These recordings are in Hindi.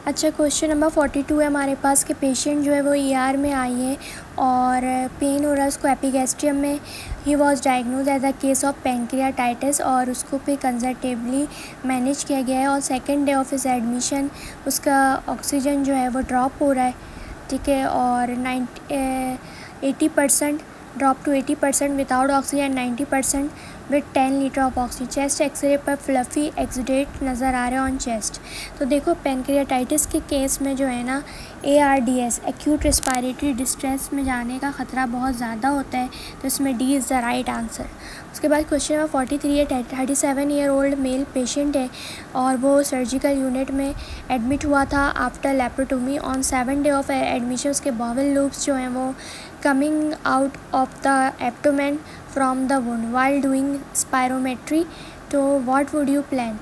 अच्छा, क्वेश्चन नंबर 42 है हमारे पास कि पेशेंट जो है वो ईआर में आई है और पेन हो रहा है उसको एपिगैस्ट्रियम में। He was diagnose as a case of pancreatitis और उसको पे कंजर्वेटिवली मैनेज किया गया है और सेकेंड डे ऑफ इस एडमिशन उसका ऑक्सीजन जो है वो ड्रॉप हो रहा है, ठीक है, और 80% drop to 80% without oxygen, 90% with 10 litre of oxygen. Chest X ray पर फ्लफ़ी एक्सुडेट नज़र आ रहा है ऑन चेस्ट। तो देखो पैंक्रियाटाइटिस के केस में जो है ना ARDS एक्यूट रेस्पिरेटरी डिस्ट्रेस में जाने का ख़तरा बहुत ज़्यादा होता है, तो इसमें D is the right answer. उसके बाद क्वेश्चन नंबर 43 है 37 ईयर ओल्ड मेल पेशेंट है और वो सर्जिकल यूनिट में एडमिट हुआ था after laparotomy on 7 day of admission. उसके बॉवल लूप्स जो हैं वो coming out of the abdomen from the wound while doing spirometry. तो व्हाट वुड यू प्लान।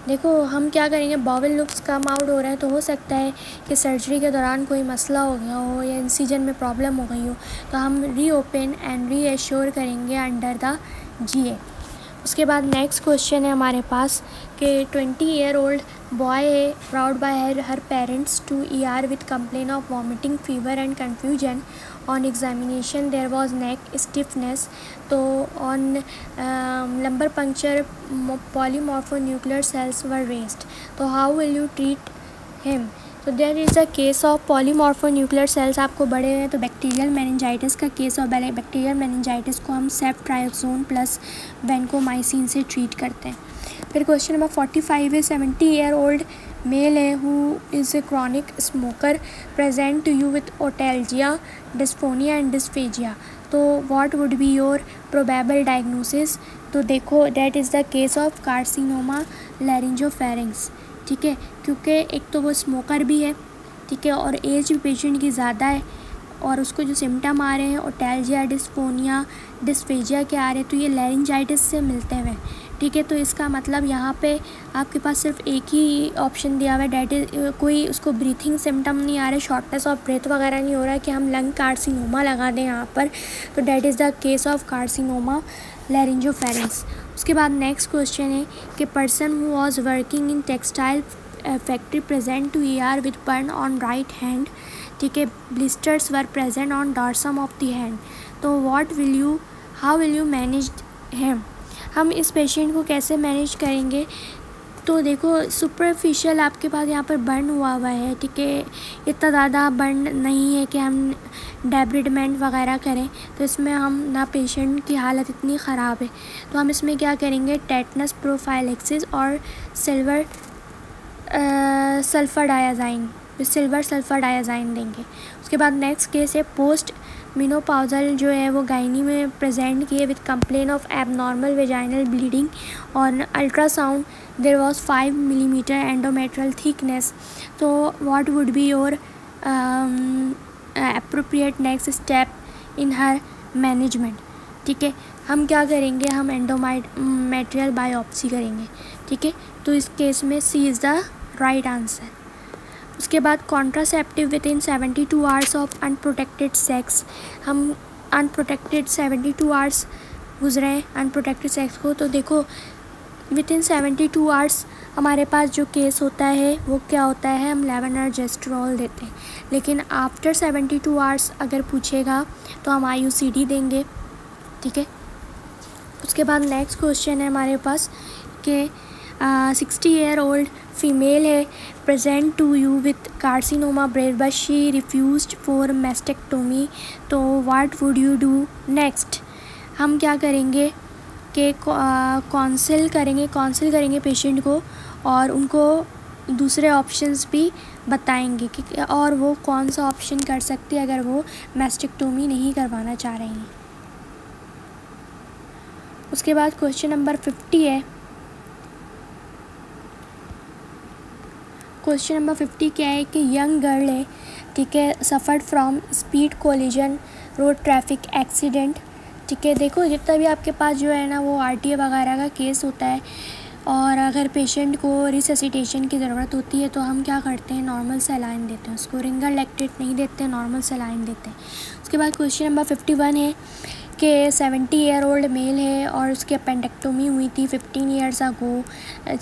देखो हम क्या करेंगे, बॉवल लूप्स कम आउट हो रहे हैं तो हो सकता है कि सर्जरी के दौरान कोई मसला हो गया हो या इंसिजन में प्रॉब्लम हो गई हो, तो हम रीओपन एंड रीएश्योर करेंगे अंडर द GA। उसके बाद नेक्स्ट क्वेश्चन है हमारे पास कि 20 ईयर ओल्ड बॉय है brought by her parents to ER with complain of vomiting fever and confusion. On examination there was neck stiffness. तो on lumbar puncture polymorphonuclear cells were raised. तो how will you treat him. तो there is a case of polymorphonuclear cells आपको बड़े हैं तो बैक्टीरियल मेनिंजाइटिस का केस और बैक्टीरियल मेनिंजाइटिस को हम सेफ्ट्राइक्सोन प्लस वैनकोमाइसिन से ट्रीट करते हैं। फिर क्वेश्चन नंबर 45 है 70 ईयर ओल्ड मेल है who is a chronic smoker present to you with otalgia dysphonia and dysphagia. तो what would be your probable diagnosis. तो देखो that is the case of carcinoma laryngopharynx, ठीक है, क्योंकि एक तो वो स्मोकर भी है, ठीक है, और एज भी पेशेंट की ज़्यादा है और उसको जो सिम्टम आ रहे हैं ओटेल्जिया डिस्फोनिया डिस्फेजिया के आ रहे हैं तो ये लैरिंजाइटिस से मिलते हुए, ठीक है। तो इसका मतलब यहाँ पे आपके पास सिर्फ एक ही ऑप्शन दिया हुआ है, डैट इज़ कोई उसको ब्रीथिंग सिम्टम नहीं आ रहे, शॉर्टनेस ऑफ ब्रेथ वगैरह नहीं हो रहा है कि हम लंग कार्सिनोमा लगा दें यहाँ पर। तो that is the case of carcinoma laryngopharynx. उसके बाद नेक्स्ट क्वेश्चन है कि person who was working in textile factory present to ER with burn on right hand, ठीक है, blisters were present on dorsum of the hand. तो how will you manage him. हम इस पेशेंट को कैसे मैनेज करेंगे। तो देखो सुपरफिशियल आपके पास यहाँ पर बर्न हुआ है, ठीक है, इतना ज़्यादा बर्न नहीं है कि हम डेब्रिडमेंट वगैरह करें, तो इसमें हम ना पेशेंट की हालत इतनी ख़राब है तो हम इसमें क्या करेंगे टेटनस प्रोफाइलेक्सिस और सिल्वर सल्फ़र डायाजाइन देंगे। उसके बाद नेक्स्ट केस है पोस्ट मिनोपाउजल जो है वो गायनी में प्रेजेंट किए with complain of abnormal vaginal bleeding और ultrasound there was 5 millimetre endometrial thickness. तो what would be your appropriate next step in her management, ठीक है। हम क्या करेंगे, हम एंडोमेट्रियल बायोप्सी करेंगे, ठीक है। तो इस केस में C is the right answer. उसके बाद contraceptive with in 72 hours of unprotected sex. हम अनप्रोटेक्टेड 72 आवर्स गुजरे हैं अनप्रोटेक्टेड सेक्स को। तो देखो विद इन 72 आवर्स हमारे पास जो केस होता है वो क्या होता है, हम लेवोनर्जेस्ट्रोल देते हैं, लेकिन आफ्टर 72 आवर्स अगर पूछेगा तो हम IUCD देंगे, ठीक है। उसके बाद नेक्स्ट क्वेश्चन है हमारे पास कि 60 ईयर ओल्ड फीमेल है present to you with carcinoma breast but she refused for mastectomy. तो what would you do next. हम क्या करेंगे कि काउंसिल करेंगे पेशेंट को और उनको दूसरे ऑप्शंस भी बताएंगे कि और वो कौन सा ऑप्शन कर सकते हैं अगर वो मैस्टेक्टोमी नहीं करवाना चाह रही हैं। उसके बाद क्वेश्चन नंबर 50 है। क्वेश्चन नंबर 50 क्या है कि यंग गर्ल है, ठीक है, suffered from speed collision road traffic accident, ठीक है। देखो जितना भी आपके पास जो है ना वो RTA वगैरह का केस होता है और अगर पेशेंट को रिससिटेशन की ज़रूरत होती है तो हम क्या करते हैं नॉर्मल सलाइन देते हैं, उसको रिंगर लैक्टेट नहीं देते हैं, नॉर्मल सलाइन देते हैं। उसके बाद क्वेश्चन नंबर 51 है के 70 ईयर ओल्ड मेल है और उसकी अपेंडेक्टोमी हुई थी 15 years ago.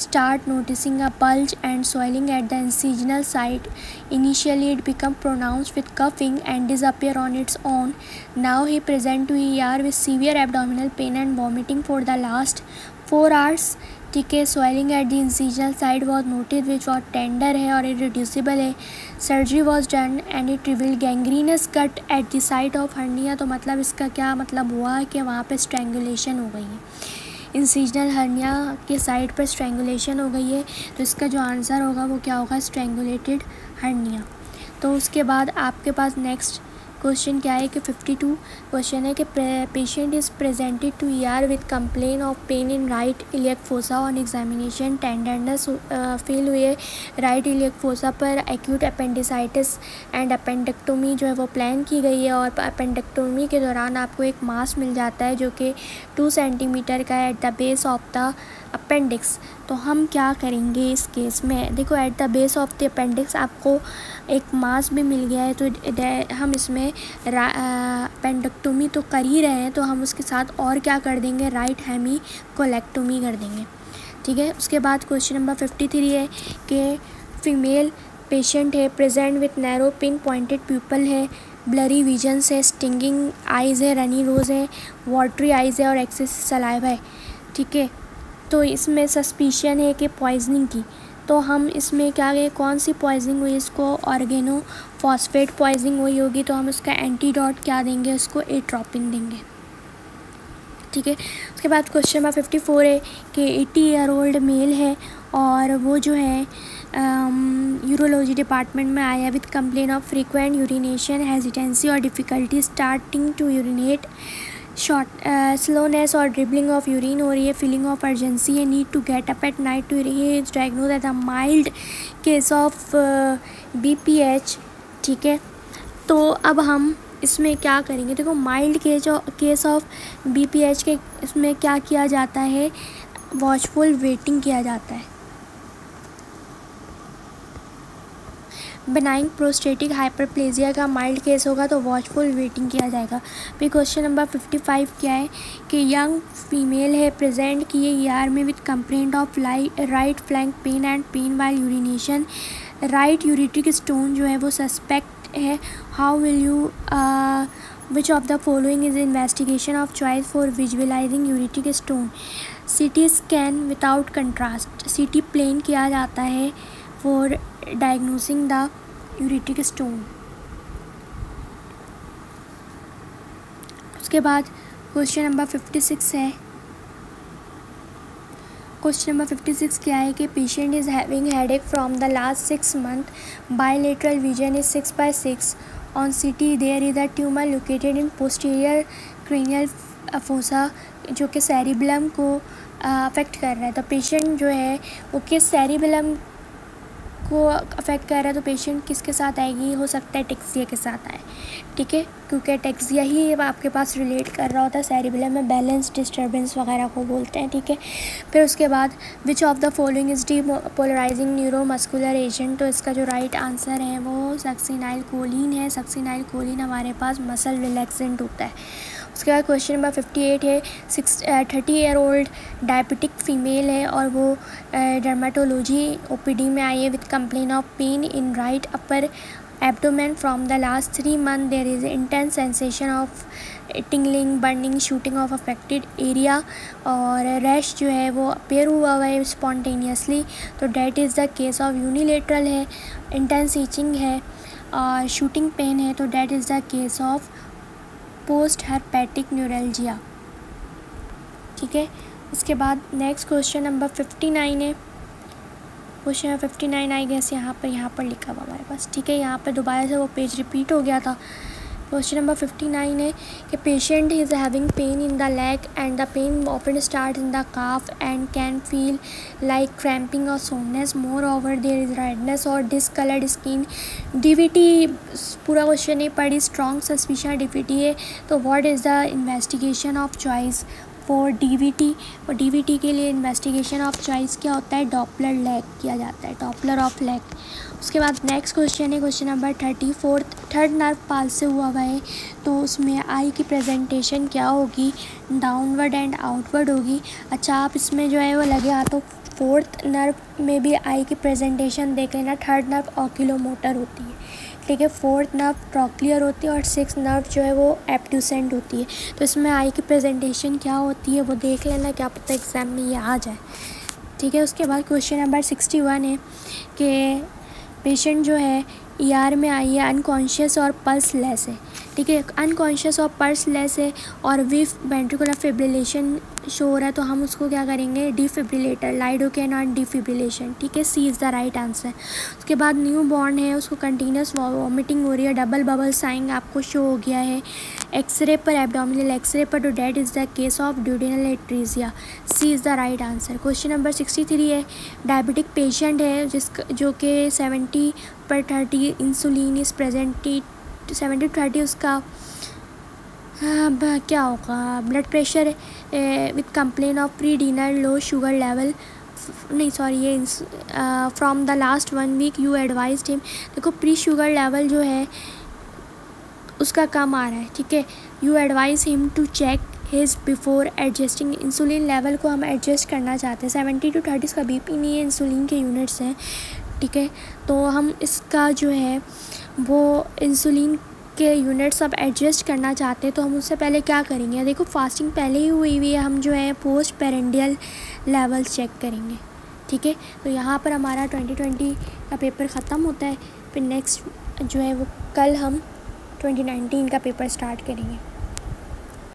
Start noticing a bulge and swelling at the incisional site. Initially it become pronounced with coughing and disappear on its own. Now he present to ER with severe abdominal pain and vomiting for the last 4 hours. ठीक है. swelling at the incisional site was noted which was tender है और irreducible है. Surgery was done and it revealed gangrenous cut at the site of hernia. तो मतलब इसका क्या मतलब हुआ कि वहाँ पे स्ट्रैंगुलेशन हो गई है, इंसिजनल हर्निया के साइड पर स्ट्रैंगुलेशन हो गई है. तो इसका जो आंसर होगा वो क्या होगा, स्ट्रैंगुलेटेड हर्निया. तो उसके बाद आपके पास नेक्स्ट क्वेश्चन क्या है कि 52 क्वेश्चन है कि patient is presented to ER with complain of pain in right iliac fossa on examination. Tenderness feel हुई है राइट इलियक फोसा पर. एक्यूट अपेंडिसाइटिस एंड अपेंडेक्टोमी जो है वो प्लान की गई है और अपेंडेक्टोमी के दौरान आपको एक मास मिल जाता है जो कि 2 सेंटीमीटर का है at the base of the appendix. तो हम क्या करेंगे इस केस में, देखो at the base of the appendix आपको एक मास भी मिल गया है. तो हम इसमें अपेंडेक्टोमी तो कर ही रहे हैं तो हम उसके साथ और क्या कर देंगे, राइट हेमी कोलेक्टोमी कर देंगे. ठीक है. उसके बाद क्वेश्चन नंबर 53 है कि फीमेल पेशेंट है present with narrow pin pointed pupil है, ब्लरी विजन है, स्टिंगिंग आइज़ है, रनी रोज़ है, वाटरी आइज़ है और एक्सेस सलाइवा है. ठीक है. तो इसमें सस्पिशन है कि पॉइजनिंग की. तो हम इसमें क्या है, कौन सी पॉइजनिंग हुई, इसको ऑर्गेनो फॉस्फेट पॉइजनिंग हुई होगी. तो हम उसका एंटीडोट क्या देंगे, उसको एट्रोपिन देंगे. ठीक है. उसके बाद क्वेश्चन नंबर 54 है कि 80 ईयर ओल्ड मेल है और वो जो है यूरोलॉजी डिपार्टमेंट में आया with complain of frequent urination, hesitancy और difficulty starting to urinate, short slowness और ड्रिबलिंग ऑफ यूरिन हो रही है, फीलिंग ऑफ अर्जेंसी है, need to get up at night to he is diagnose as a mild case of BPH. ठीक है. तो अब हम इसमें क्या करेंगे, देखो माइल्ड केस ऑफ BPH के इसमें क्या किया जाता है, वॉचफुल वेटिंग किया जाता है. बेनाइंग प्रोस्टेटिक हाइपरप्लेजिया का माइल्ड केस होगा तो वॉचफुल वेटिंग किया जाएगा. फिर क्वेश्चन नंबर 55 क्या है कि यंग फीमेल है प्रेजेंट की है ER में with complaint of right flank pain and pain while urination. Right ureteric stone जो है वो सस्पेक्ट है. How will you which of the following is investigation of choice for visualising ureteric stone. CT scan without contrast, CT plain किया जाता है for diagnosing the ureteric stone. उसके बाद क्वेश्चन नंबर 56 है. क्वेश्चन नंबर 56 क्या है कि patient is having headache from the last 6 month, bilateral vision is 6/6. On CT there is a tumour located in posterior cranial fossa जो कि सेरिबेलम को अफेक्ट कर रहा है. तो पेशेंट जो है वो किस सेरिबेलम को अफेक्ट कर रहा है, तो पेशेंट किसके साथ आएगी, हो सकता है टेक्सिया के साथ आए. ठीक है. क्योंकि टेक्सिया ही आपके पास रिलेट कर रहा होता है सेरिबेलम में, बैलेंस डिस्टर्बेंस वगैरह को बोलते हैं. ठीक है. फिर उसके बाद विच of the following is depolarising neuromuscular agent. तो इसका जो राइट आंसर है वो सक्सिनाइल कोलिन है. सक्सिनाइल कोलिन हमारे पास मसल रिलैक्सेंट होता है. उसके बाद क्वेश्चन नंबर 58 है 30 ईयर ओल्ड डायबिटिक फीमेल है और वो डर्माटोलॉजी OPD में आई है with complain of pain in right upper abdomen from the last 3 month. There is intense sensation of tingling, burning, shooting of affected area और रैश जो है वो अपेयर हुआ है स्पॉन्टेनियसली. तो that is the case of unilateral है. इंटेंस ईचिंग है और शूटिंग पेन है. तो that is the case of post herpetic neuralgia. ठीक है. उसके बाद नेक्स्ट क्वेश्चन नंबर 59 है. क्वेश्चन नंबर 59 आई गेस यहाँ पर लिखा हुआ हमारे पास. ठीक है. यहाँ पर दोबारा से वो पेज रिपीट हो गया था. क्वेश्चन नंबर 59 है कि patient is having pain in the leg and the pain often start in the calf and can feel like cramping और soreness. Moreover there is redness और डिसकलर्ड स्किन. DVT पूरा क्वेश्चन नहीं पढ़ी. स्ट्रॉन्ग सस्पिशन DVT है. तो what is the investigation of choice for DVT, और डीवीटी के लिए इन्वेस्टिगेशन ऑफ चॉइस क्या होता है, डॉपलर लैग किया जाता है, डॉपलर ऑफ लैग। उसके बाद नेक्स्ट क्वेश्चन है क्वेश्चन नंबर 34। थर्ड नर्व पास से हुआ है तो उसमें आई की प्रेजेंटेशन क्या होगी, डाउनवर्ड एंड आउटवर्ड होगी। अच्छा, आप इसमें जो है वो लगे हाथों फोर्थ नर्व में भी आई की प्रेजेंटेशन देख लेना। थर्ड नर्व ऑक्यूलोमोटर होती है, ठीक है, फोर्थ नर्व ट्रॉक्लियर होती है और सिक्स नर्व जो है वो एब्ड्यूसेंट होती है। तो इसमें आई की प्रेजेंटेशन क्या होती है वो देख लेना, क्या पता एग्ज़ाम में ये आ जाए, ठीक है। उसके बाद क्वेश्चन नंबर 61 है कि पेशेंट जो है ER में आई है, अनकॉन्शियस और पल्स लेस है, ठीक है, अनकॉन्शियस और पल्स लेस है और विथ वेंट्रिकुलर फिब्रिलेशन शो हो रहा है, तो हम उसको क्या करेंगे, डिफिब्रिलेटर, लाइडोकैन और डिफिब्रिलेशन, ठीक है, सी इज़ द राइट आंसर। उसके बाद न्यू बॉर्न है, उसको कंटिन्यूस वॉमिटिंग हो रही है, डबल बबल साइन आपको शो हो गया है एक्सरे पर, एब्डोमिनल एक्सरे पर, तो that is the case of duodenal atresia, C is the right answer. Question number 63 है, डायबिटिक पेशेंट है जो कि 70/30 इंसुलिन इज़ प्रेजेंट, 70/30 उसका क्या होगा, blood pressure with complain of pre dinner low sugar level, नहीं सॉरी ये from the last 1 week you advised him. देखो प्री शुगर लेवल जो है उसका कम आ रहा है, ठीक है, you advise him to check his before adjusting, insulin level को हम एडजस्ट करना चाहते हैं। 70/30 इसका BP नहीं है, इंसुलिन के यूनिट्स हैं, ठीक है, तो हम इसका जो है वो इंसुलिन के यूनिट्स अब एडजस्ट करना चाहते हैं, तो हम उससे पहले क्या करेंगे, देखो फास्टिंग पहले ही हुई हुई है, हम जो है पोस्ट पेरेंडियल लेवल्स चेक करेंगे, ठीक है। तो यहाँ पर हमारा 2020 का पेपर ख़त्म होता है, फिर नेक्स्ट जो है वो कल हम 2019 का पेपर स्टार्ट करेंगे।